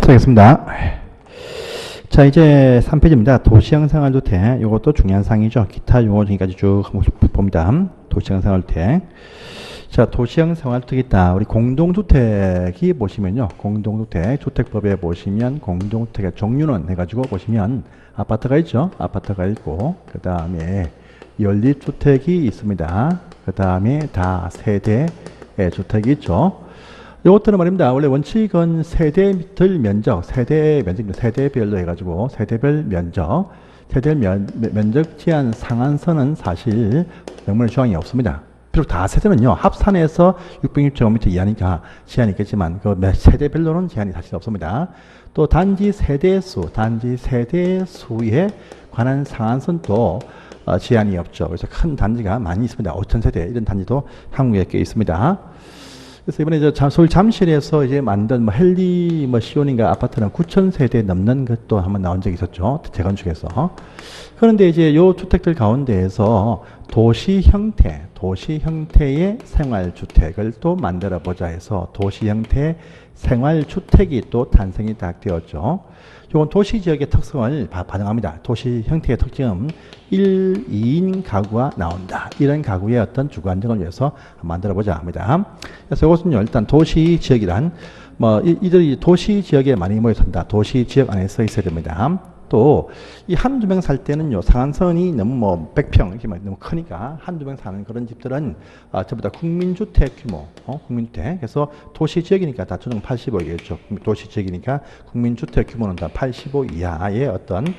하겠습니다. 자, 이제 3페이지입니다. 도시형 생활주택. 이것도 중요한 사항이죠. 기타 용어 중까지 쭉 한번 봅니다. 도시형 생활주택. 자, 도시형 생활주택이 있다. 우리 공동주택이 보시면요. 공동주택, 주택법에 보시면 공동주택의 종류는 해가지고 보시면 아파트가 있죠. 아파트가 있고, 그 다음에 연립주택이 있습니다. 그 다음에 다세대 주택이 있죠. 이것들은 말입니다. 원래 원칙은 세대별 면적, 세대별로 해가지고 세대별 면적, 면적 제한 상한선은 사실 명문의 조항이 없습니다. 비록 다세대는요, 합산해서 660제곱미터 이하니까 제한이 있겠지만 그 세대별로는 제한이 사실 없습니다. 또 단지 세대수에 관한 상한선도 제한이 없죠. 그래서 큰 단지가 많이 있습니다. 5,000세대 이런 단지도 한국에 꽤 있습니다. 그래서 이번에 서울 잠실에서 이제 만든 헨리 시온인가 아파트는 9,000세대 넘는 것도 한번 나온 적이 있었죠. 재건축에서. 그런데 이제 요 주택들 가운데에서 도시 형태의 생활주택을 또 만들어 보자 해서 도시 형태 생활주택이 또 탄생이 딱 되었죠. 이건 도시 지역의 특성을 반영합니다. 도시 형태의 특징은 1, 2인 가구가 나온다. 이런 가구의 어떤 주거 안정을 위해서 만들어 보자 합니다. 그래서 이것은요, 일단 도시 지역이란 이들이 도시 지역에 많이 모여 산다. 도시 지역 안에 서 있어야 됩니다. 또 이 한두 명 살 때는요, 상한선이 너무 100평 이렇게 너무 크니까 한두 명 사는 그런 집들은 전부 다 국민주택 규모, 국민주택. 그래서 도시 지역이니까 다 조정 85겠죠. 도시 지역이니까 국민주택 규모는 다 85 이하의 어떤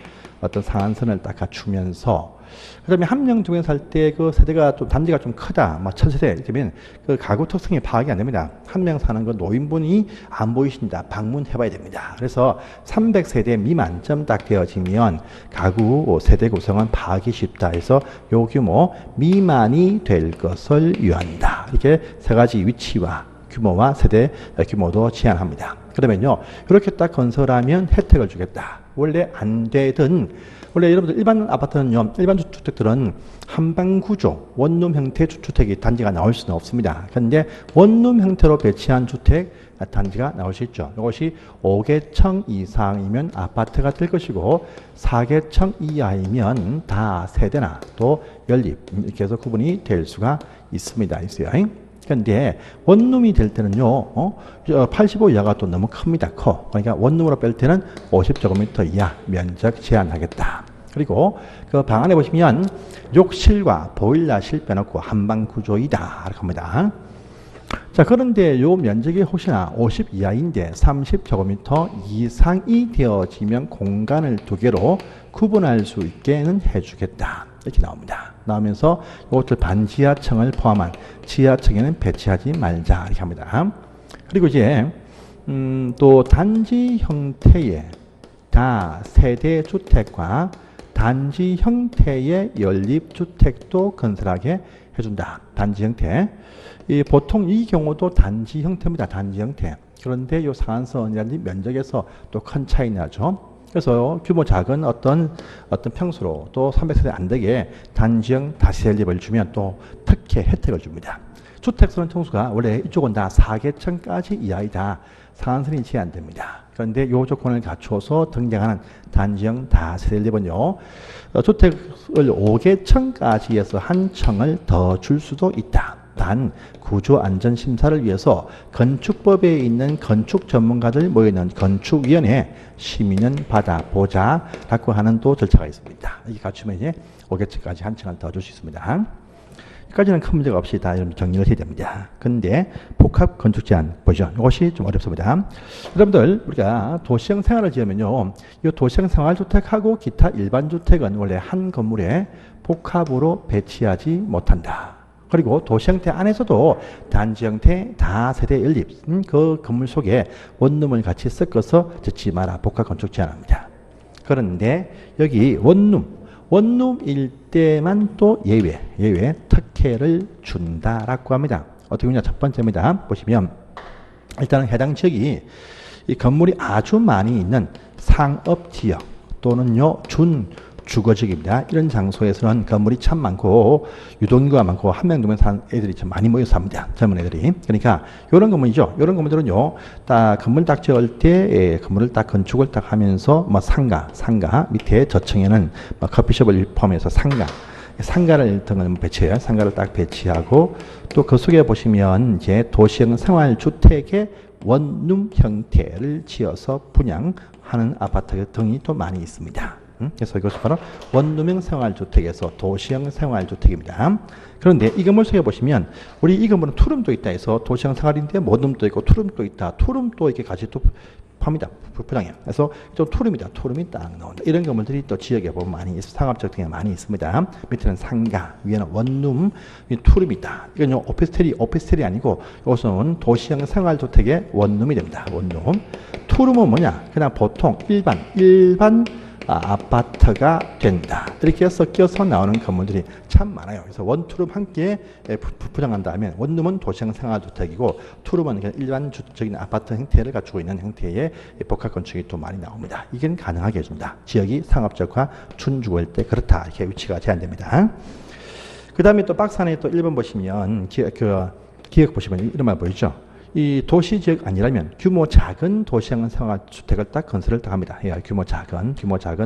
상한선을 딱 갖추면서, 그다음에 한 명, 두 명 살 때 그 세대가 좀 단지가 좀 크다, 1,000세대 이러면 그 가구 특성이 파악이 안 됩니다. 한 명 사는 그 노인분이 안 보이신다, 방문해봐야 됩니다. 그래서 300세대 미만점 딱 되어지면 가구 세대 구성은 파악이 쉽다 해서 요 규모 미만이 될 것을 유한다. 이렇게 세 가지 위치와 규모와 세대 규모도 제한합니다. 그러면요, 이렇게 딱 건설하면 혜택을 주겠다. 원래 안 되던, 원래 여러분들 일반 아파트는요, 일반 주택들은 한방 구조, 원룸 형태 주택이 단지가 나올 수는 없습니다. 그런데 원룸 형태로 배치한 주택 단지가 나올 수 있죠. 이것이 5개층 이상이면 아파트가 될 것이고 4개층 이하이면 다 세대나 또 연립 이렇게 해서 구분이 될 수가 있습니다. 그런데 원룸이 될 때는요, 85 이하가 또 너무 큽니다. 커. 그러니까 원룸으로 뺄 때는 50제곱미터 이하 면적 제한하겠다. 그리고 그 방 안에 보시면 욕실과 보일러실 빼놓고 한방 구조이다. 이렇게 합니다. 자, 그런데 요 면적이 혹시나 50 이하인데 30제곱미터 이상이 되어지면 공간을 두 개로 구분할 수 있게는 해주겠다. 이렇게 나옵니다. 나오면서 이것들 반지하층을 포함한 지하층에는 배치하지 말자. 이렇게 합니다. 그리고 이제 또 단지 형태의 다세대 주택과 단지 형태의 연립주택도 건설하게 해준다. 단지 형태. 보통 이 경우도 단지 형태입니다. 단지 형태. 그런데 이 상한선이라든지 면적에서 또 큰 차이 나죠. 그래서 규모 작은 어떤 평수로 또 300세대 안 되게 단지형 다시 연립을 주면 또 특혜 혜택을 줍니다. 주택수는 평수가 원래 이쪽은 다 4개층까지 이하이다. 상한선이 제한됩니다. 그런데 이 조건을 갖춰서 등장하는 단지형 다세대 연립은요, 주택을 5개층까지 해서 한 층을 더 줄 수도 있다. 단 구조안전심사를 위해서 건축법에 있는 건축 전문가들 모여있는 건축위원회 심의는 받아보자라고 하는 또 절차가 있습니다. 이게 갖추면 이제 5개층까지 한 층을 더 줄 수 있습니다. 여기까지는 큰 문제가 없이 다 정리를 해야 됩니다. 근데 복합 건축 제한 보죠. 이것이 좀 어렵습니다. 여러분들, 우리가 도시형 생활을 지으면요, 이 도시형 생활주택하고 기타 일반 주택은 원래 한 건물에 복합으로 배치하지 못한다. 그리고 도시 형태 안에서도 단지 형태 다세대 연립 그 건물 속에 원룸을 같이 섞어서 짓지 마라. 복합 건축 제한합니다. 그런데 여기 원룸일 때만 또 예외 특혜를 준다라고 합니다. 어떻게 보냐, 첫 번째입니다. 보시면 일단은 해당 지역이 이 건물이 아주 많이 있는 상업 지역 또는요 주거지입니다. 이런 장소에서는 건물이 참 많고 유동인구가 많고 한 명 두 명 사는 애들이 참 많이 모여 삽니다. 젊은 애들이. 그러니까 이런 건물이죠. 이런 건물들은요, 딱 건물 딱 지을 때 건물을 딱 건축을 딱 하면서 뭐 상가 밑에 저층에는 뭐 커피숍을 포함해서 상가를 등을 배치해요. 상가를 딱 배치하고 또 그 속에 보시면 이제 도시형 생활주택의 원룸 형태를 지어서 분양하는 아파트 등이 또 많이 있습니다. 그래서 이것이 바로 원룸형 생활주택에서 도시형 생활주택입니다. 그런데 이 건물 속에 보시면 우리 이 건물은 투룸도 있다 해서 도시형 생활인데 원룸도 있고 투룸도 있다. 투룸도 이렇게 같이 또 팝니다. 분양해요. 그래서 좀 투룸이다. 투룸이 딱 나온다. 이런 건물들이 또 지역에 보면 많이 상업적 등에 많이 있습니다. 밑에는 상가, 위에는 원룸, 투룸이다. 이건 오피스텔이 아니고 이것은 도시형 생활주택의 원룸이 됩니다. 원룸. 투룸은 뭐냐? 그냥 보통 일반 아파트가 된다. 이렇게 섞여서 나오는 건물들이 참 많아요. 그래서 원투룸 함께 부장한다면 원룸은 도시형 생활주택이고 투룸은 그냥 일반적인 아파트 형태를 갖추고 있는 형태의 복합건축이 또 많이 나옵니다. 이게 가능하게 해줍니다. 지역이 상업적과 준주거일 때 그렇다. 이렇게 위치가 제한됩니다. 그 다음에 또 박스 안에 또 1번 보시면 기억 보시면 이런 말 보이죠? 이 도시 지역 아니라면 규모 작은 도시형 생활주택을 딱 건설을 딱 합니다. 예, 규모 작은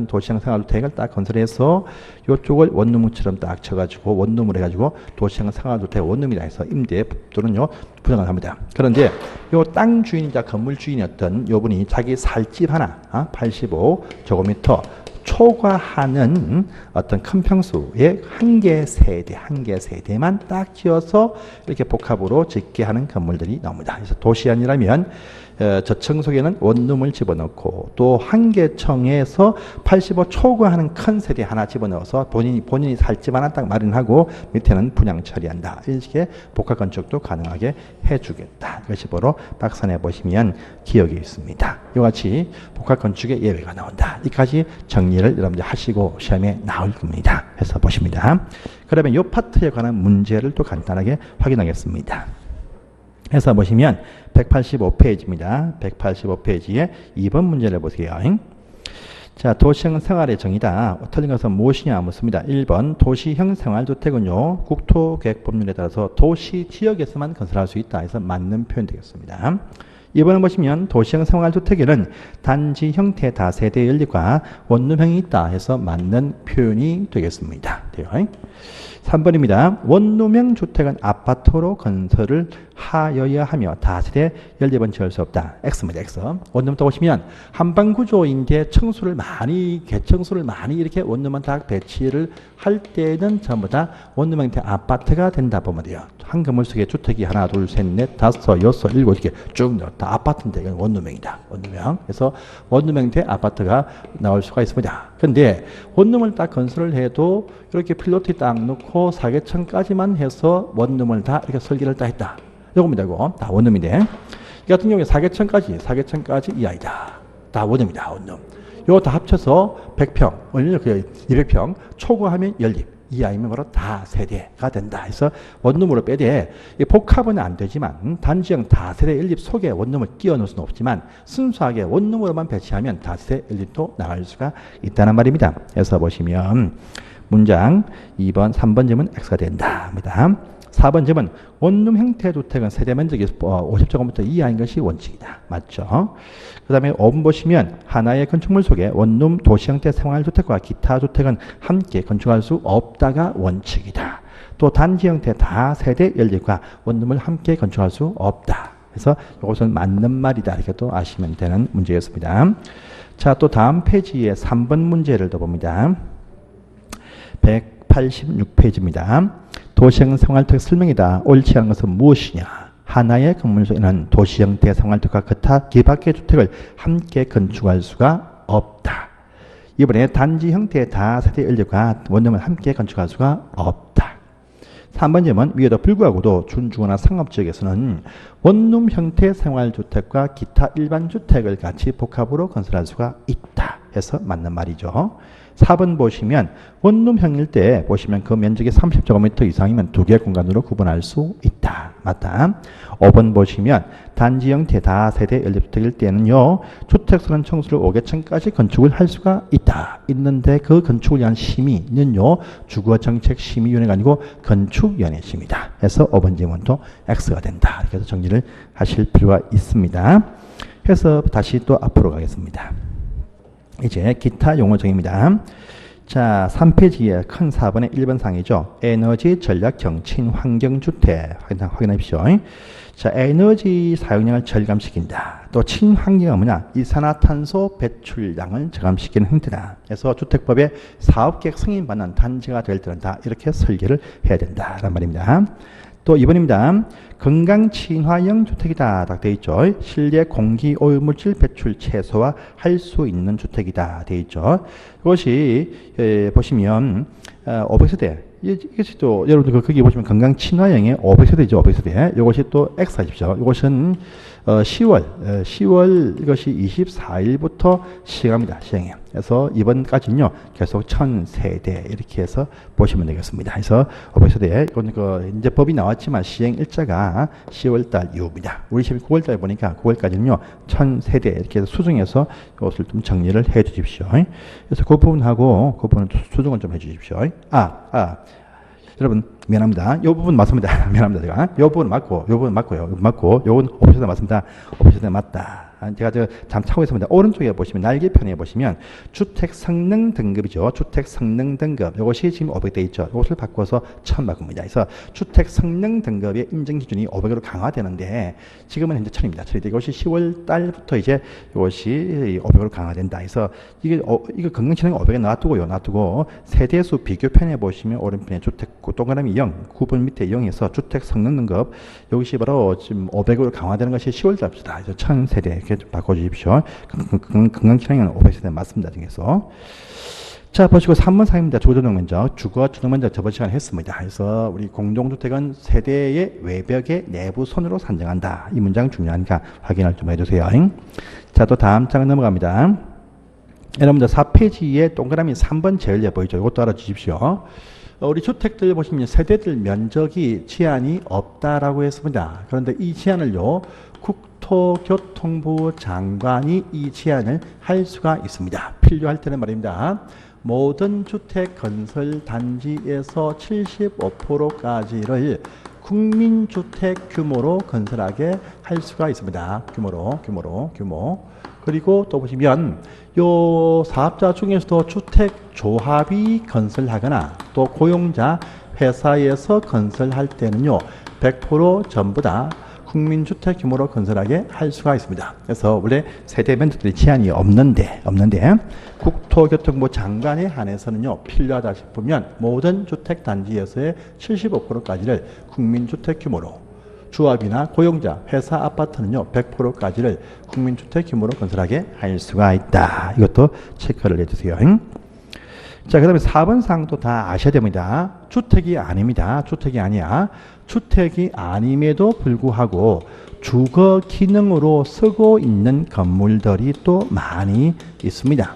도시형 생활주택을 딱 건설해서 이쪽을 원룸처럼 딱 쳐가지고 원룸을 해가지고 도시형 생활주택 원룸이라 해서 임대 또는요 분양을 합니다. 그런데 요 땅 주인이자 건물 주인이었던 요 분이 자기 살 집 하나 85제곱미터 초과하는 어떤 큰 평수의 한 개 세대만 딱 지어서 이렇게 복합으로 짓게 하는 건물들이 나옵니다. 그래서 도시 아니라면 저층 속에는 원룸을 집어넣고 또 한 개 층에서 85 초과하는 큰 세대 하나 집어넣어서 본인이 살 집 하나 딱 마련하고 밑에는 분양 처리한다. 이런 식의 복합 건축도 가능하게 해주겠다. 이것이 바로 박산에 보시면 기억이 있습니다. 이와 같이 복합 건축의 예외가 나온다. 이까지 정리를 여러분들 하시고 시험에 나올 겁니다. 해서 보십니다. 그러면 이 파트에 관한 문제를 또 간단하게 확인하겠습니다. 해서 보시면 185페이지입니다. 185페이지에 2번 문제를 보세요. 자, 도시형 생활의 정의다. 틀린 것은 무엇이냐 묻습니다. 1번 도시형 생활주택은요, 국토계획법률에 따라서 도시 지역에서만 건설할 수 있다 해서 맞는 표현 되겠습니다. 2번을 보시면 도시형 생활주택에는 단지 형태 다세대 연립과 원룸형이 있다 해서 맞는 표현이 되겠습니다. 3번입니다. 원룸형 주택은 아파트로 건설을 하여야 하며 다세대 연립은 지을 수 없다. X입니다. X. 원룸부터 보시면 한방구조인데 개청수를 많이 이렇게 원룸만 다 배치를 할 때는 전부 다 원룸 형태 아파트가 된다 보면 돼요. 한 건물 속에 주택이 하나, 둘, 셋, 넷, 다섯, 여섯, 일곱 이렇게 쭉 다 아파트인데 이건 원룸형이다. 원룸형. 그래서 원룸 형태 아파트가 나올 수가 있습니다. 그런데 원룸을 딱 건설을 해도 이렇게 필로티 딱 넣고 사계층까지만 해서 원룸을 다 이렇게 설계를 다 했다. 이겁니다. 이거 다 원룸인데 이 같은 경우에 사계층까지 이하이다. 다 원룸이다. 원룸. 이거 다 합쳐서 100평, 200평 초과하면 연립. 이하이면 바로 다세대가 된다. 해서 원룸으로 빼되 복합은 안 되지만 단지형 다세대 연립 속에 원룸을 끼워 넣을 수는 없지만 순수하게 원룸으로만 배치하면 다세대 연립도 나갈 수가 있다는 말입니다. 그래서 보시면 문장 2번, 3번 점은 X가 된다. 4번 점은 원룸 형태 주택은 세대 면적이 50제곱미터 이하인 것이 원칙이다. 맞죠? 그 다음에 5번 보시면 하나의 건축물 속에 원룸 도시 형태 생활주택과 기타 주택은 함께 건축할 수 없다가 원칙이다. 또 단지 형태 다세대 연립과 원룸을 함께 건축할 수 없다. 그래서 이것은 맞는 말이다. 이렇게 또 아시면 되는 문제였습니다. 자, 또 다음 페이지에 3번 문제를 더 봅니다. 186페이지입니다. 도시형 생활주택 설명이다. 옳지 않은 것은 무엇이냐? 하나의 건물 속에는 도시 형태 생활주택과 기타 기밖의 주택을 함께 건축할 수가 없다. 이번에 단지 형태의 다세대 연립과 원룸을 함께 건축할 수가 없다. 3번 점은 위에도 불구하고도 준주거나 상업지역에서는 원룸 형태 생활주택과 기타 일반 주택을 같이 복합으로 건설할 수가 있다. 해서 맞는 말이죠. 4번 보시면 원룸형일 때 보시면 그 면적이 30제곱미터 이상이면 두 개 공간으로 구분할 수 있다. 맞다. 5번 보시면 단지 형태 다세대 연립주택일 때는요. 주택수는 청수를 5개층까지 건축을 할 수가 있다. 있는데 그 건축을 위한 심의는요. 주거정책심의위원회가 아니고 건축위원회심이다. 해서 5번 질문도 X가 된다. 이렇게 해서 정리를 하실 필요가 있습니다. 그래서 다시 또 앞으로 가겠습니다. 이제 기타 용어정의입니다. 자, 3페이지에 큰 4번의 1번 상이죠. 에너지 전략형 친환경주택 확인하십시오. 자, 에너지 사용량을 절감시킨다. 또 친환경은 뭐냐? 이산화탄소 배출량을 절감시키는 형태다. 그래서 주택법에 사업계획 승인받는 단지가 될 때는 다 이렇게 설계를 해야 된다라는 말입니다. 또 2번입니다. 건강 친화형 주택이다. 딱 되어 있죠. 실내 공기 오염물질 배출 최소화할 수 있는 주택이다. 되어 있죠. 이것이 보시면 500세대. 이것이 또 여러분들 거기 보시면 건강 친화형의 500세대죠. 500세대. 이것이 또 X 하십시오. 이것은 10월 이것이 24일부터 시행합니다. 시행해요. 그래서 이번까지는요 계속 1000세대 이렇게 해서 보시면 되겠습니다. 그래서 500세대 이건 이제 법이 나왔지만 시행 일자가 10월달 이후입니다. 우리 시험이 9월달에 보니까 9월까지는요 1000세대 이렇게 해서 수정해서 이것을 좀 정리를 해 주십시오. 그래서 그 부분하고 그 부분은 수정을 좀 해 주십시오. 여러분 미안합니다. 이 부분 맞습니다. 미안합니다. 제가 이 부분 맞고 이 부분 맞고요. 맞고 요건 5%다 맞습니다. 5%다 맞다. 제가 잠 차고 있습니다. 오른쪽에 보시면 날개편에 보시면 주택 성능 등급이죠. 주택 성능 등급. 이것이 지금 500돼 있죠. 이것을 바꿔서 1000 바꿉니다. 그래서 주택 성능 등급의 인증 기준이 500으로 강화되는데 지금은 현재 1000입니다. 1000인데 이것이 10월 달부터 이제 이것이 500으로 강화된다. 그래서 이거 건강친환경 500에 놔두고요. 놔두고 세대수 비교편에 보시면 오른편에 주택 동그라미 0, 9번 밑에 0에서 주택 성능 등급 여기시 바로 지금 500으로 강화되는 것이 10월 달부터다. 그래서 1000세대 이렇게 좀 바꿔주십시오. 건강친환경은 500세대 맞습니다. 중에서. 자, 보시고 3번 상입니다. 주거주택면적. 주거주택면적 저번 시간에 했습니다. 그래서 우리 공동주택은 세대의 외벽의 내부 선으로 산정한다. 이 문장 중요하니까 확인을 좀 해주세요. 자, 또 다음 장을 넘어갑니다. 여러분들 4페이지에 동그라미 3번 제일제 보이죠? 이것도 알아주십시오. 우리 주택들 보시면 세대들 면적이 제한이 없다라고 했습니다. 그런데 이 제한을요, 국토교통부 장관이 이 제한을 할 수가 있습니다. 필요할 때는 말입니다. 모든 주택 건설 단지에서 75%까지를 국민주택 규모로 건설하게 할 수가 있습니다. 규모. 그리고 또 보시면 요 사업자 중에서도 주택조합이 건설하거나 또 고용자 회사에서 건설할 때는요 100% 전부 다 국민주택 규모로 건설하게 할 수가 있습니다. 그래서 원래 세대 면적들이 제한이 없는데 국토교통부 장관에 한해서는요 필요하다 싶으면 모든 주택단지에서의 75%까지를 국민주택 규모로 조합이나 고용자, 회사, 아파트는요 100%까지를 국민주택 규모로 건설하게 할 수가 있다. 이것도 체크를 해주세요. 자, 그 다음에 4번 사항도 다 아셔야 됩니다. 주택이 아닙니다. 주택이 아니야. 주택이 아님에도 불구하고 주거 기능으로 쓰고 있는 건물들이 또 많이 있습니다.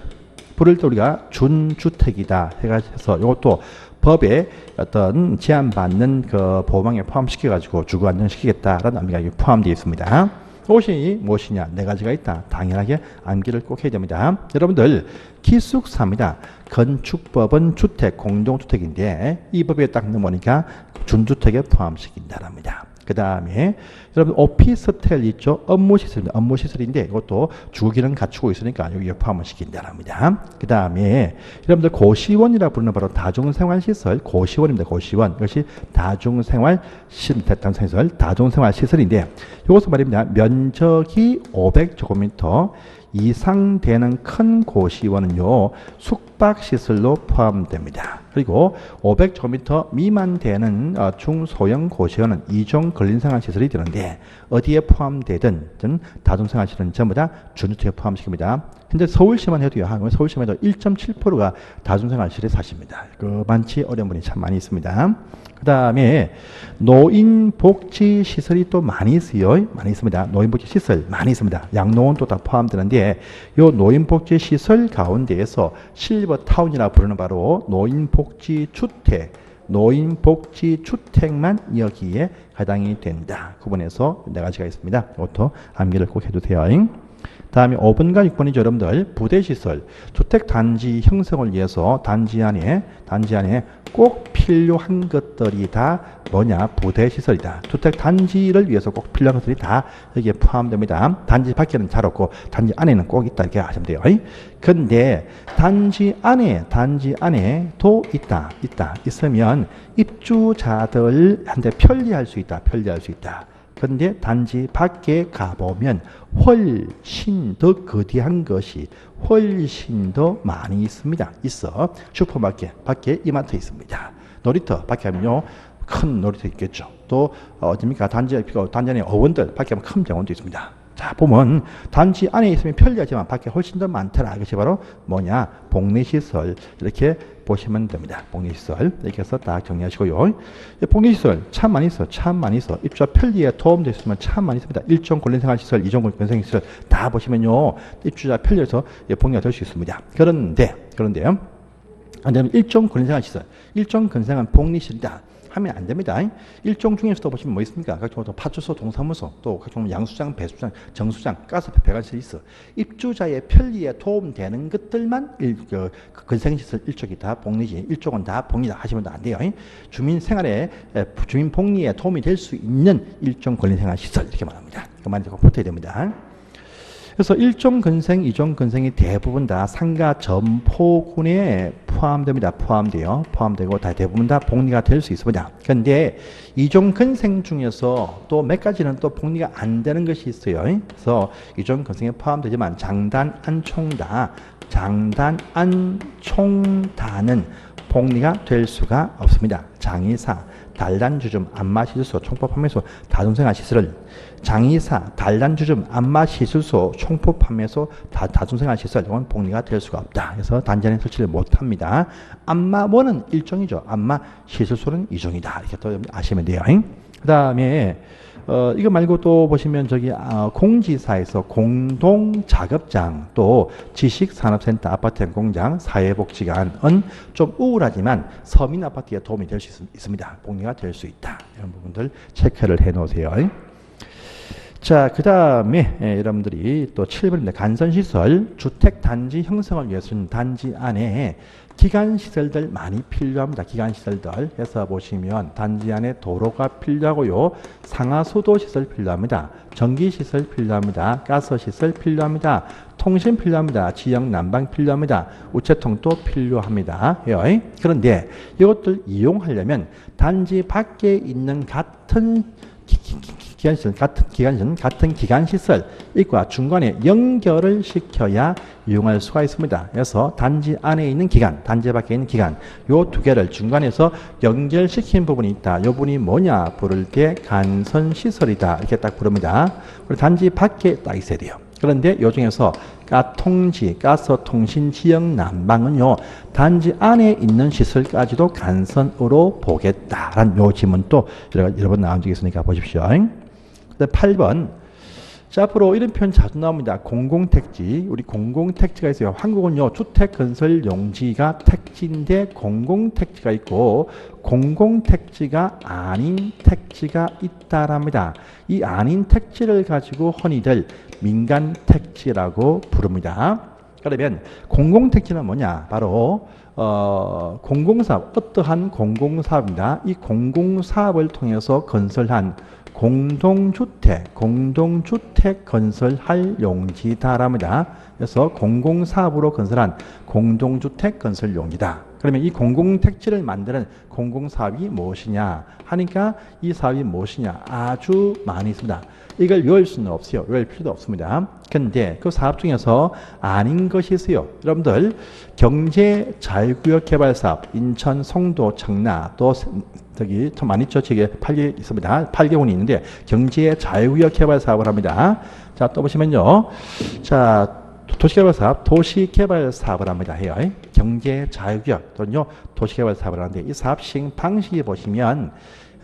부를 때 우리가 준주택이다 해서 이것도 법에 어떤 제한받는 그 보호망에 포함시켜가지고 주거 안정시키겠다라는 의미가 포함되어 있습니다. 그것이 무엇이냐? 네 가지가 있다. 당연하게 암기를 꼭 해야 됩니다. 여러분들 기숙사입니다. 건축법은 주택, 공동주택인데 이 법에 딱 넘어오니까 준주택에 포함시킨다랍니다. 그 다음에 여러분 오피스텔 있죠? 업무시설입니다. 업무시설인데 이것도 주거기능 갖추고 있으니까 여기에 포함을 시킨다랍니다. 그 다음에 여러분들 고시원이라 부르는 바로 다중생활시설, 고시원입니다. 고시원. 이것이 다중생활시설, 다중생활시설인데 이것은 말입니다. 면적이 500제곱미터 이상 되는 큰 고시원은요 숙박시설로 포함됩니다. 그리고 500제곱미터 미만 되는 중소형 고시원은 2종 근린생활시설이 되는데 어디에 포함되든 다중생활시설은 전부 다 준주택에 포함시킵니다. 현재 서울시만 해도요. 서울시만 해도 1.7%가 다중생활시설에 사십니다. 많지 어려운 분이 참 많이 있습니다. 그 다음에 노인복지시설이 또 많이 있어요. 많이 있습니다. 노인복지시설 많이 있습니다. 양로원도 다 포함되는데 이 노인복지시설 가운데에서 실버타운이라 부르는 바로 노인복지주택만 여기에 해당이 된다. 구분해서 네 가지가 있습니다. 이것도 암기를 꼭 해주세요. 다음에 5번과 6번이죠. 여러분들 부대시설, 주택단지 형성을 위해서 단지 안에 꼭 필요한 것들이 다 뭐냐? 부대시설이다. 주택단지를 위해서 꼭 필요한 것들이 다 여기에 포함됩니다. 단지 밖에는 잘 없고 단지 안에는 꼭 있다 이렇게 하시면 돼요. 근데 단지 안에도 있으면 입주자들한테 편리할 수 있다. 근데 단지 밖에 가보면 훨씬 더 거대한 것이 훨씬 더 많이 있습니다. 슈퍼마켓 밖에 이마트 있습니다. 놀이터 밖에 하면요 큰 놀이터 있겠죠. 또 어딥니까 단지 안에 어원들 밖에 하면 큰 병원도 있습니다. 자 보면 단지 안에 있으면 편리하지만 밖에 훨씬 더 많더라. 이것이 바로 뭐냐? 복리시설 이렇게 보시면 됩니다. 복리시설 이렇게 해서 딱 정리하시고요. 복리시설 참 많이 있어. 입주자 편리에 도움될 수 있으면 참 많이 있습니다. 1종 근린생활시설, 2종 근린생활시설 다 보시면요 입주자 편리해서 복리가 될 수 있습니다. 그런데요. 안 되면 1종 근린생활시설, 1종 근린생활 복리시설이다 하면 안 됩니다. 일종 중에서도 보시면 뭐 있습니까? 각종 파출소, 동사무소, 또 각종 양수장, 배수장, 정수장, 가스배관시설이 있어. 입주자의 편리에 도움되는 것들만 근생시설 일종이다. 복리지. 일종은 다 복리다 하시면 안 돼요. 주민 생활에, 주민 복리에 도움이 될 수 있는 일종 근린생활시설 이렇게 말합니다. 그 말이 꼭 붙어야 됩니다. 그래서 1종 근생, 2종 근생이 대부분 다 상가 점포군에 포함되고 다 대부분 다 복리가 될 수 있습니다. 그런데 2종 근생 중에서 또 몇 가지는 또 복리가 안 되는 것이 있어요. 그래서 2종 근생에 포함되지만 장단, 안총다는 복리가 될 수가 없습니다. 장의사, 단란주점, 안마시술소, 총포판매소, 다중생활시설을 단란주점, 안마시술소, 총포판매소, 다중생활시설 이건 복리가 될 수가 없다. 그래서 단지 안에 설치를 못합니다. 안마원은 일종이죠. 안마시술소는 이종이다. 이렇게 또 아시면 돼요. 그 다음에 이거 말고 또 보시면 공지사에서 공동작업장 또 지식산업센터 아파트 공장 사회복지관은 좀 우울하지만 서민 아파트에 도움이 될 수 있습니다. 복리가 될 수 있다. 이런 부분들 체크를 해 놓으세요. 자, 그 다음에 여러분들이 또 7번입니다. 간선시설, 주택단지 형성을 위해서는 단지 안에 기관시설들 많이 필요합니다. 기관시설들 해서 보시면 단지 안에 도로가 필요하고요. 상하수도시설 필요합니다. 전기시설 필요합니다. 가스시설 필요합니다. 통신 필요합니다. 지역 난방 필요합니다. 우체통도 필요합니다. 그런데 이것들 이용하려면 단지 밖에 있는 같은 기관시설과 중간에 연결을 시켜야 이용할 수가 있습니다. 그래서 단지 안에 있는 기관, 단지 밖에 있는 기관, 요 두 개를 중간에서 연결시킨 부분이 있다. 이 부분이 뭐냐? 부를 때 간선시설이다. 이렇게 딱 부릅니다. 그리고 단지 밖에 딱 있어야 돼요. 그런데 요 중에서 가스통신 지역 난방은요, 단지 안에 있는 시설까지도 간선으로 보겠다라는 요 지문도 여러 번 나온 적이 있으니까 보십시오. 8번. 자, 앞으로 이런 표현 자주 나옵니다. 공공택지. 우리 공공택지가 있어요. 한국은요, 주택건설 용지가 택지인데 공공택지가 있고 공공택지가 아닌 택지가 있다랍니다. 이 아닌 택지를 가지고 흔히들 민간택지라고 부릅니다. 그러면 공공택지는 뭐냐? 바로 공공사업, 어떠한 공공사업입니다. 이 공공사업을 통해서 건설한 공동주택 건설할 용지다랍니다. 그래서 공공사업으로 건설한 공동주택 건설 용지다. 그러면 이 공공택지를 만드는 공공사업이 무엇이냐 하니까 이 사업이 무엇이냐 아주 많이 있습니다. 이걸 외울 수는 없어요. 외울 필요도 없습니다. 근데 그 사업 중에서 아닌 것이 있어요. 여러분들 경제자유구역 개발사업 인천, 송도, 청라 또 저기 좀 많이 있죠. 지금 8개 있습니다. 8개군이 있는데 경제자유구역 개발사업을 합니다. 자, 또 보시면요. 자, 도시개발 사업을 합니다. 해요. 경제자유구역 또는요 도시개발 사업을 하는데 이 사업 시행 방식이 보시면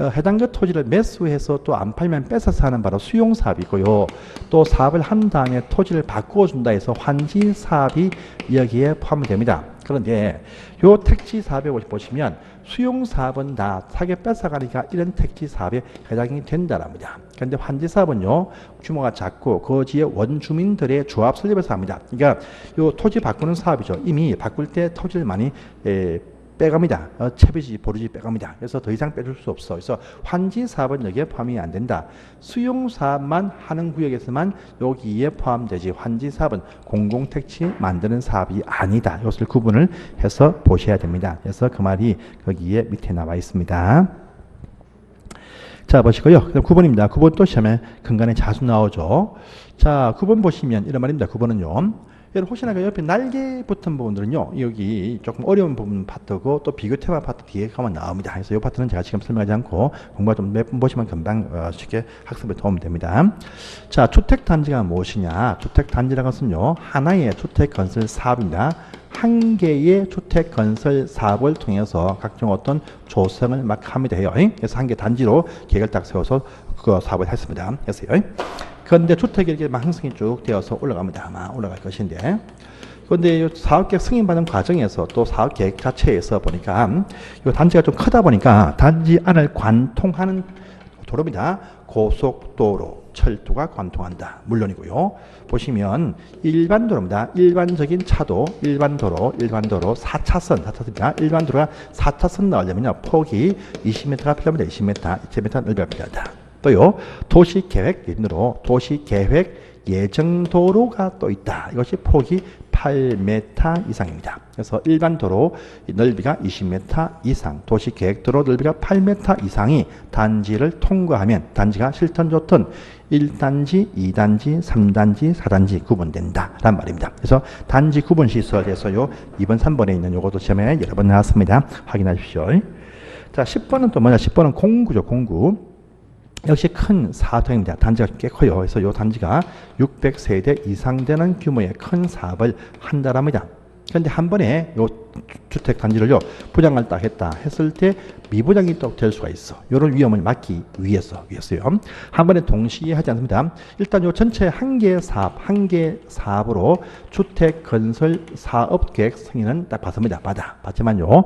해당 그 토지를 매수해서 또 안 팔면 뺏어서 하는 바로 수용 사업이고요. 또 사업을 한 다음에 토지를 바꾸어 준다 해서 환지 사업이 여기에 포함됩니다. 그런데 요 택지 사업에 보시면 수용 사업은 다 사게 뺏어가니까 이런 택지 사업에 해당이 된다랍니다. 그런데 환지 사업은요 규모가 작고 거지의 원주민들의 조합 설립에서 합니다. 그러니까 요 토지 바꾸는 사업이죠. 이미 바꿀 때 토지를 많이 빼갑니다. 채비지, 보르지 빼갑니다. 그래서 더 이상 빼줄 수 없어. 그래서 환지 사업은 여기에 포함이 안 된다. 수용 사업만 하는 구역에서만 여기에 포함되지 환지 사업은 공공택지 만드는 사업이 아니다. 이것을 구분을 해서 보셔야 됩니다. 그래서 그 말이 거기에 밑에 나와 있습니다. 자, 보시고요. 그럼 9번입니다. 9번 또 시험에 근간에 자주 나오죠. 자, 9번 보시면 이런 말입니다. 9번은요. 여러분 혹시나 그 옆에 날개 붙은 부분들은요 여기 조금 어려운 부분 파트고 또 비교 테마 파트 뒤에 가면 나옵니다. 그래서 이 파트는 제가 지금 설명하지 않고 공부가 좀 몇 번 보시면 금방 쉽게 학습에 도움이 됩니다. 자, 주택단지가 무엇이냐? 주택단지라는 것은요 하나의 주택건설 사업입니다. 한 개의 주택 건설 사업을 통해서 각종 어떤 조성을 막 합니다. 해요. 그래서 한 개 단지로 계획을 딱 세워서 그 사업을 했습니다. 했어요. 그런데 주택이 이렇게 막 형성이 쭉 되어서 올라갑니다. 아마 올라갈 것인데. 그런데 사업계획 승인받는 과정에서 또 사업계획 자체에서 보니까 이 단지가 좀 크다 보니까 단지 안을 관통하는 도로입니다. 고속도로, 철도가 관통한다. 물론이고요. 보시면 일반 도로입니다. 일반적인 차도, 일반 도로 4차선입니다. 일반 도로가 4차선 나오려면요. 폭이 20m가 필요합니다. 20m, 2m 넓어야 필요하다. 또요, 도시계획 기준으로 도시계획 예정도로가 또 있다. 이것이 폭이 8m 이상입니다. 그래서 일반 도로 넓이가 20m 이상, 도시계획도로 넓이가 8m 이상이 단지를 통과하면 단지가 싫든 좋든 1단지, 2단지, 3단지, 4단지 구분된다. 란 말입니다. 그래서 단지 구분 시설에서요, 2번, 3번에 있는 요것도 시험에 여러 번 나왔습니다. 확인하십시오. 자, 10번은 또 뭐냐? 10번은 공구죠, 공구. 역시 큰 사업입니다. 단지가 꽤 커요. 그래서 이 단지가 600세대 이상 되는 규모의 큰 사업을 한다랍니다. 그런데 한 번에 요 주택 단지를요 부장을 딱 했다 했을 때 미부장이 또 될 수가 있어. 이런 위험을 막기 위해서요. 한 번에 동시에 하지 않습니다. 일단 요 전체 한 개 사업으로 주택 건설 사업 계획 승인은 딱 받습니다. 받지만요.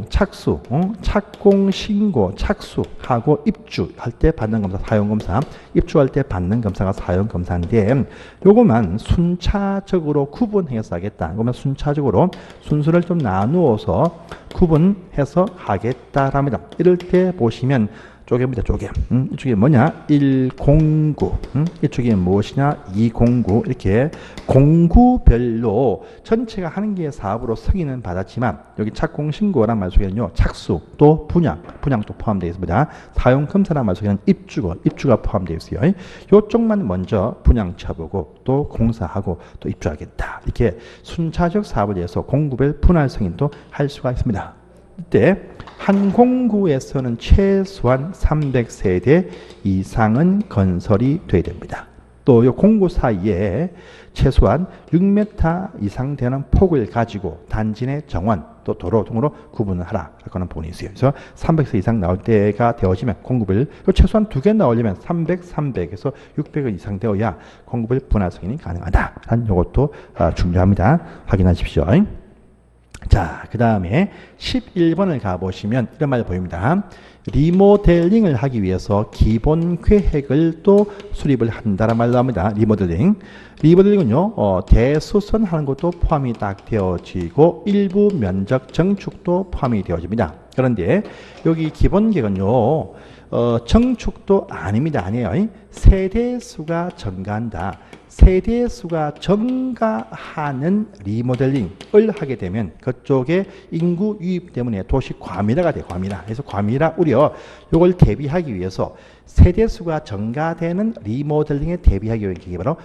착수, 착공 신고, 착수하고 입주할 때 받는 검사, 사용 검사, 입주할 때 받는 검사가 사용 검사인데 요것만 순차적으로 구분해서 하겠다. 이거만 순차적으로 순서를 좀 나누어서 구분해서 하겠다랍니다. 이럴 때 보시면 쪼개입니다. 쪼개. 이쪽이 뭐냐? 109. 이쪽이 무엇이냐? 209. 이렇게 공구별로 전체가 한 개의 사업으로 승인은 받았지만 여기 착공신고란 말 속에는요. 착수 또 분양도 포함되어 있습니다. 사용검사란 말 속에는 입주가 포함되어 있어요. 이쪽만 먼저 분양 쳐보고 또 공사하고 또 입주하겠다. 이렇게 순차적 사업을 위해서 공구별 분할 승인도 할 수가 있습니다. 이때 한 공구에서는 최소한 300세대 이상은 건설이 돼야 됩니다. 또 이 공구 사이에 최소한 6m 이상 되는 폭을 가지고 단지 내 정원 또 도로 등으로 구분을 하라. 그런 부분이 있어요. 그래서 300세 이상 나올 때가 되어지면 공구별 최소한 2개 나오려면 300에서 600은 이상 되어야 공구별 분할 승인이 가능하다. 한 이것도 중요합니다. 확인하십시오. 자, 그 다음에 11번을 가보시면 이런 말 보입니다. 리모델링을 하기 위해서 기본 계획을 또 수립을 한다는 말로 합니다. 리모델링은요, 대수선 하는 것도 포함이 딱 되어지고 일부 면적 정축도 포함이 되어집니다. 그런데 여기 기본 계획은요, 정축도 아닙니다. 아니에요. 세대수가 증가한다. 세대수가 증가하는 리모델링을 하게 되면 그쪽에 인구 유입 때문에 도시 과밀화가 돼요. 과밀화. 그래서 과밀화 우려 이걸 대비하기 위해서 세대수가 증가되는 리모델링에 대비하기 위해 이게 바로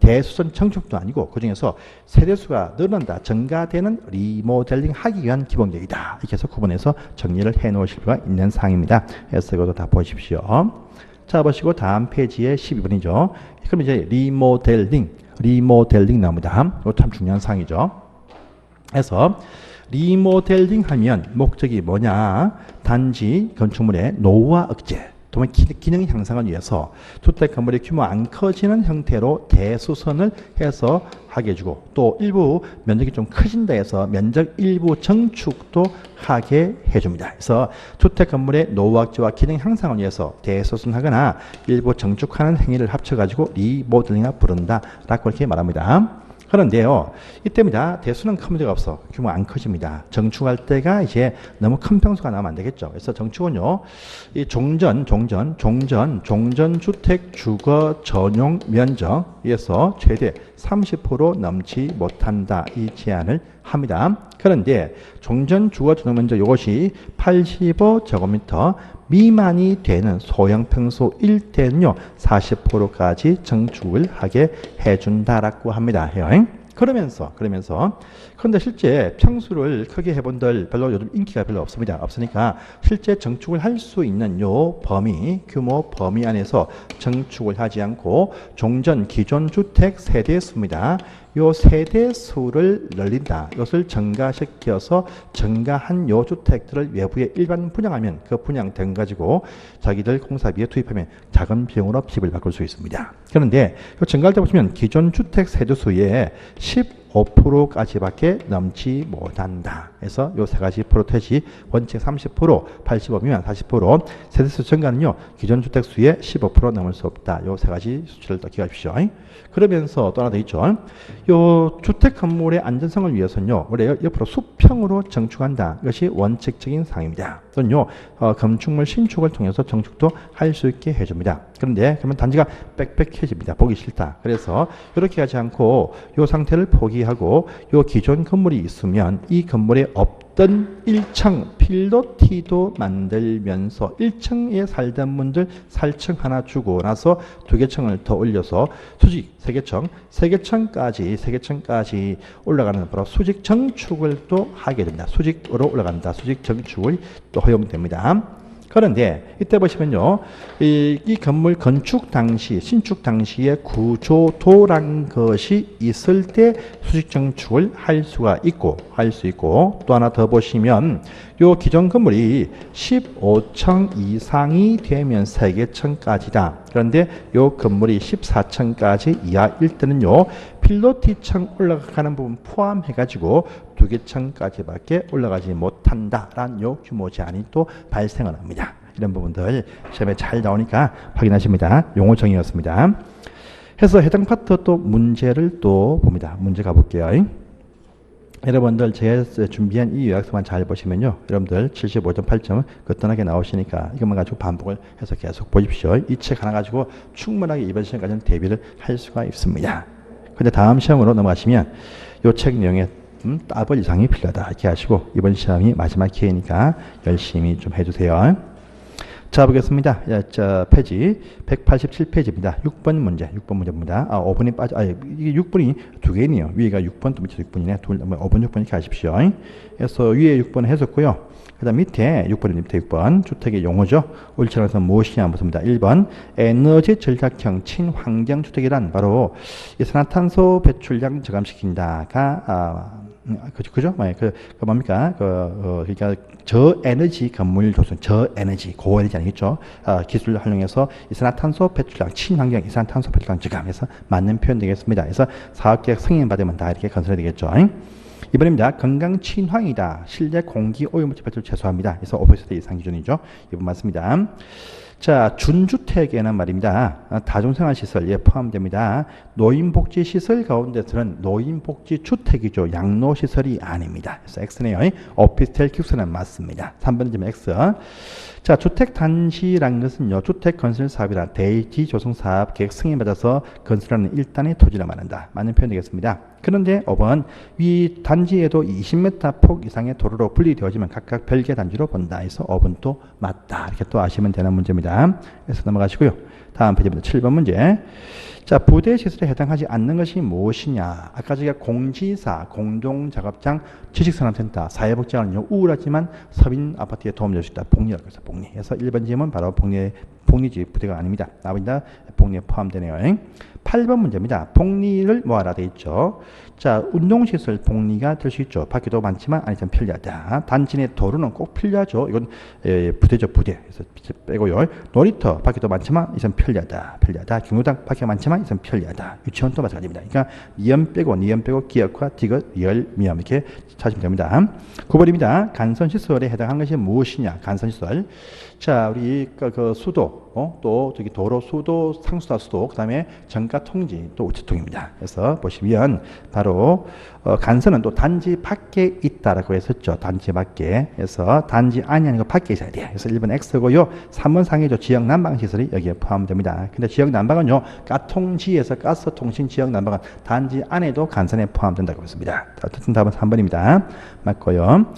대수선 청축도 아니고 그 중에서 세대수가 늘어난다, 증가되는 리모델링 하기 위한 기본계획이다. 이렇게 해서 구분해서 정리를 해 놓으실 필요가 있는 사항입니다. 그래서 이것도 다 보십시오. 자, 보시고 다음 페이지에 12번이죠. 그럼 이제 리모델링 나옵니다. 이거 참 중요한 사항이죠. 그래서 리모델링 하면 목적이 뭐냐? 단지 건축물의 노후화 억제 또는 기능 향상을 위해서 주택 건물의 규모 안 커지는 형태로 대수선을 해서 하게 해주고, 또 일부 면적이 좀 커진다 해서 면적 일부 정축도 하게 해줍니다. 그래서 주택 건물의 노후 억제와 기능 향상을 위해서 대수선하거나 일부 정축하는 행위를 합쳐가지고 리모델링이라 부른다라고 이렇게 말합니다. 그런데요, 이때입니다. 대수는 큰 문제가 없어. 규모 안 커집니다. 정축할 때가 이제 너무 큰 평수가 나오면 안 되겠죠. 그래서 정축은요, 이 종전주택 주거 전용 면적에서 최대 30% 넘지 못한다. 이 제한을 합니다. 그런데 종전 주거 전용 면적 이것이 85제곱미터 미만이 되는 소형 평수일 때는요 40%까지 정축을 하게 해준다라고 합니다. 그러면서 그런데 실제 평수를 크게 해본들 별로 요즘 인기가 별로 없으니까 실제 정축을 할 수 있는 요 규모 범위 안에서 정축을 하지 않고 종전 기존 주택 세대수입니다. 요 세대수를 늘린다. 이것을 증가시켜서 증가한 요 주택들을 외부에 일반 분양하면 그 분양된 가지고 자기들 공사비에 투입하면 작은 비용으로 빚을 바꿀 수 있습니다. 그런데 증가할 때 보시면 기존 주택 세대수의 15%까지밖에 넘지 못한다. 그래서 요 세 가지 프로테지 원칙 30%, 85 미만 40%, 세대수 증가는요 기존 주택 수의 15% 넘을 수 없다. 요 세 가지 수치를 또 기억하십시오. 그러면서 또 하나 더 있죠. 요 주택 건물의 안전성을 위해서는요 우리 옆으로 수평으로 정축한다. 이것이 원칙적인 사항입니다. 또는요 건축물 신축을 통해서 정축도 할 수 있게 해줍니다. 그런데 그러면 단지가 빽빽해집니다. 보기 싫다. 그래서 이렇게 하지 않고 요 상태를 포기하고 요 기존 건물이 있으면 이 건물에 없던 1층 필로티도 만들면서 1층에 살던 분들 4층 하나 주고 나서 2개 층을 더 올려서 수직 3개층까지 올라가는 바로 수직 정축을 또 하게 됩니다. 수직으로 올라간다. 수직 정축을 또 허용됩니다. 그런데 이때 보시면요, 이 건물 건축 당시, 신축 당시에 구조도란 것이 있을 때 수직 정축을 할 수 있고 또 하나 더 보시면 요 기존 건물이 15층 이상이 되면 3개층까지다. 그런데 요 건물이 14층까지 이하일 때는요, 필로티층 올라가는 부분 포함해가지고 2개층까지밖에 올라가지 못한다라는 요 규모 제한이 또 발생을 합니다. 이런 부분들 시험에 잘 나오니까 확인하십니다. 용어 정의였습니다. 해서 해당 파트 또 문제를 또 봅니다. 문제 가볼게요. 여러분들 제가 준비한 이 요약서만 잘 보시면요, 여러분들 75점 8점 거뜬하게 나오시니까 이것만 가지고 반복을 해서 계속 보십시오. 이 책 하나 가지고 충분하게 이번 시험까지는 대비를 할 수가 있습니다. 근데 다음 시험으로 넘어가시면 이 책 내용에 더블 이상이 필요하다 이렇게 하시고 이번 시험이 마지막 기회니까 열심히 좀 해주세요. 자, 보겠습니다. 자, 페이지 187페이지입니다. 6번 문제입니다. 5분이 이게 6분이 두 개네요. 위에가 6번, 또 밑에 6분이네. 5분, 6번 이렇게 하십시오. 그래서 위에 6번 해줬고요. 그 다음 밑에 6번이 밑에 6번. 주택의 용어죠. 옳지않아서 무엇이냐 묻습니다. 1번. 에너지 절약형 친환경 주택이란 바로 이산화탄소 배출량 저감시킨다가 그죠? 뭡니까? 그러니까 저에너지 건물 조성, 저에너지, 고에너지 아니겠죠? 기술을 활용해서 이산화탄소 배출량, 친환경 이산화탄소 배출량 저감해서 맞는 표현 되겠습니다. 그래서 사업계획 승인받으면 다 이렇게 건설이 되겠죠. 이번입니다. 건강 친환이다. 실내 공기 오염물질 배출 최소화합니다. 그래서 5% 이상 기준이죠. 이번 맞습니다. 자, 준주택에는 말입니다. 다중생활시설 포함됩니다. 노인복지시설 가운데서는 노인복지주택이죠. 양로시설이 아닙니다. 그래서 X네요. 오피스텔 기숙사는 맞습니다. 3번은 X. 자, 주택단지라는 것은요, 주택건설사업이나 대지조성사업 계획 승인받아서 건설하는 일단의 토지를 말한다. 맞는 표현 되겠습니다. 그런데 5번, 위 단지에도 20m 폭 이상의 도로로 분리되어지면 각각 별개 단지로 본다. 해서 5번 또 맞다. 이렇게 또 아시면 되는 문제입니다. 그래서 넘어가시고요. 다음 페이지입니다. 7번 문제. 자, 부대 시설에 해당하지 않는 것이 무엇이냐? 아까 저희가 공지사, 공동작업장, 지식산업센터, 사회복지관은요, 우울하지만 서민 아파트에 도움 줄 수 있다. 복리라고 해서 복리. 그래서 1번 질문 바로 복리지 부대가 아닙니다. 나머지는 복리에 포함되네요. 8번 문제입니다. 복리를 모아라 돼 있죠. 자, 운동시설 복리가 될 수 있죠. 밖에도 많지만 아니면 편리하다. 단지 내 도로는 꼭 필요하죠. 이건 부대죠, 부대. 그래서 빼고요. 놀이터 밖에도 많지만 이선 편리하다. 편리하다. 경로당 밖에 많지만 이선 편리하다. 유치원도 마찬가지입니다. 그러니까 니은 빼고 기역화, 디귿, 리얼, 미음 이렇게 찾으면 됩니다. 9번입니다. 간선시설에 해당하는 것이 무엇이냐? 간선시설. 자, 우리 그 수도, 또 저기 도로, 수도, 상수도, 수도, 그 다음에 정가 통지, 또 우체통입니다. 그래서 보시면 바로 간선은 또 단지 밖에 있다라고 했었죠. 단지 밖에. 그래서 단지 안이 아니고 밖에 있어야 돼요. 그래서 1번 X고요. 3번 상이죠. 지역 난방 시설이 여기에 포함됩니다. 근데 지역 난방은요, 가통지에서 가스통신 지역 난방은 단지 안에도 간선에 포함된다고 했습니다. 어쨌든 답은 3번입니다. 맞고요.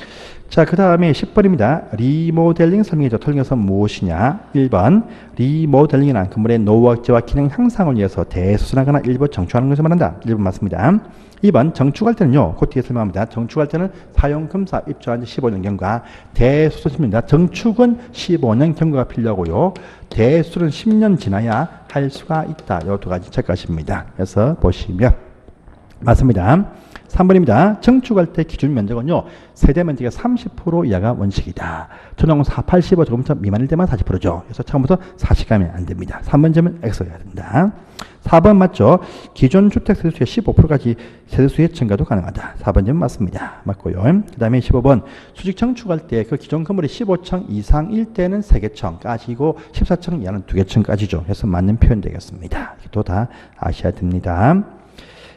자, 그 다음에 10번입니다. 리모델링 설명해줘. 틀린 것은 무엇이냐? 1번, 리모델링이란 건물의 노후화와 기능 향상을 위해서 대수술하거나 일부 정축하는 것을 말한다. 1번 맞습니다. 2번, 정축할 때는요, 그 뒤에 설명합니다. 정축할 때는 사용검사 입주한 지 15년 경과, 대수술입니다. 정축은 15년 경과가 필요하고요. 대수술은 10년 지나야 할 수가 있다. 이 두 가지 체크하십니다. 그래서 보시면 맞습니다. 3번입니다. 정축할 때 기준 면적은요, 세대 면적의 30% 이하가 원칙이다. 전용 85 조금 미만일 때만 40%죠. 그래서 처음부터 40 가면 안 됩니다. 3번 점은 X가 됩니다. 4번 맞죠? 기존 주택 세대수의 15%까지 세대수의 증가도 가능하다. 4번 점 맞습니다. 맞고요. 그 다음에 15번 수직 정축할 때 그 기존 건물이 15층 이상일 때는 3개층까지고 14층 이하는 2개층까지죠. 그래서 맞는 표현 되겠습니다. 또 다 아셔야 됩니다.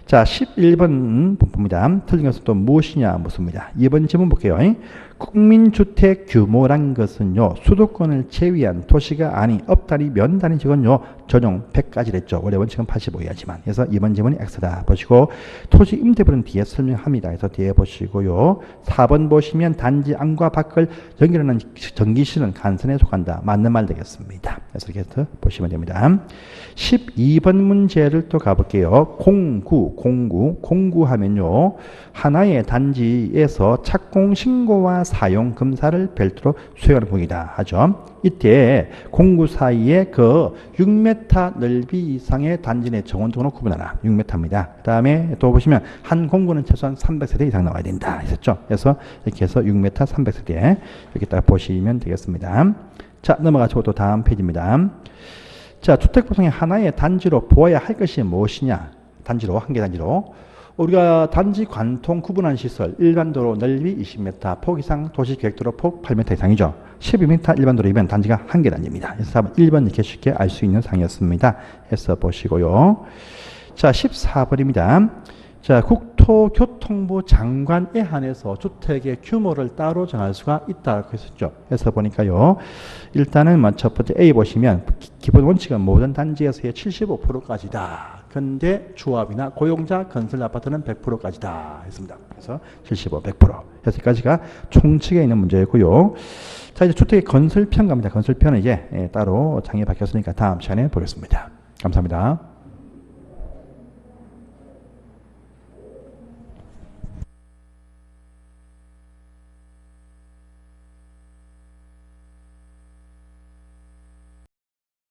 자, 11번 봅니다. 틀린 것은 또 무엇이냐 묻습니다. 2번 질문 볼게요. 국민주택 규모란 것은요, 수도권을 제외한 도시가 아닌 업 단위, 면 단위 적은요, 전용 100까지랬죠. 원래 원칙은 85이야지만. 그래서 2번 질문이 X다. 보시고, 토지 임대부는 뒤에 설명합니다. 그래서 뒤에 보시고요. 4번 보시면 단지 안과 밖을 연결하는 전기실은 간선에 속한다. 맞는 말 되겠습니다. 그래서 이렇게 해서 보시면 됩니다. 12번 문제를 또 가볼게요. 공구하면요, 하나의 단지에서 착공 신고와 사용 검사를 별도로 수행하는 공이다 하죠. 이때 공구 사이에 그 6m 넓이 이상의 단지 내 정원등으로 구분하라. 6m입니다. 그 다음에 또 보시면 한 공구는 최소한 300세대 이상 나와야 된다 했었죠. 그래서 이렇게 해서 6m 300세대 이렇게 딱 보시면 되겠습니다. 자, 넘어가시고 또 다음 페이지입니다. 자, 주택 구성의 하나의 단지로 보아야 할 것이 무엇이냐? 단지로, 한 개 단지로. 우리가 단지 관통 구분한 시설, 일반도로 넓이 20m, 폭 이상 도시계획도로 폭 8m 이상이죠. 12m 일반도로이면 단지가 한 개 단지입니다. 그래서 1번 이렇게 쉽게 알 수 있는 상이었습니다. 해서 보시고요. 자, 14번입니다. 자, 국토교통부 장관에 한해서 주택의 규모를 따로 정할 수가 있다고 했었죠. 그래서 보니까요. 일단은 첫 번째 A 보시면 기본 원칙은 모든 단지에서의 75%까지다. 근데 조합이나 고용자 건설 아파트는 100%까지다 했습니다. 그래서 75, 100%. 여기까지가 총칙에 있는 문제였고요. 자, 이제 주택의 건설평가입니다. 건설평은 이제 따로 장에 박혔으니까 다음 시간에 보겠습니다. 감사합니다.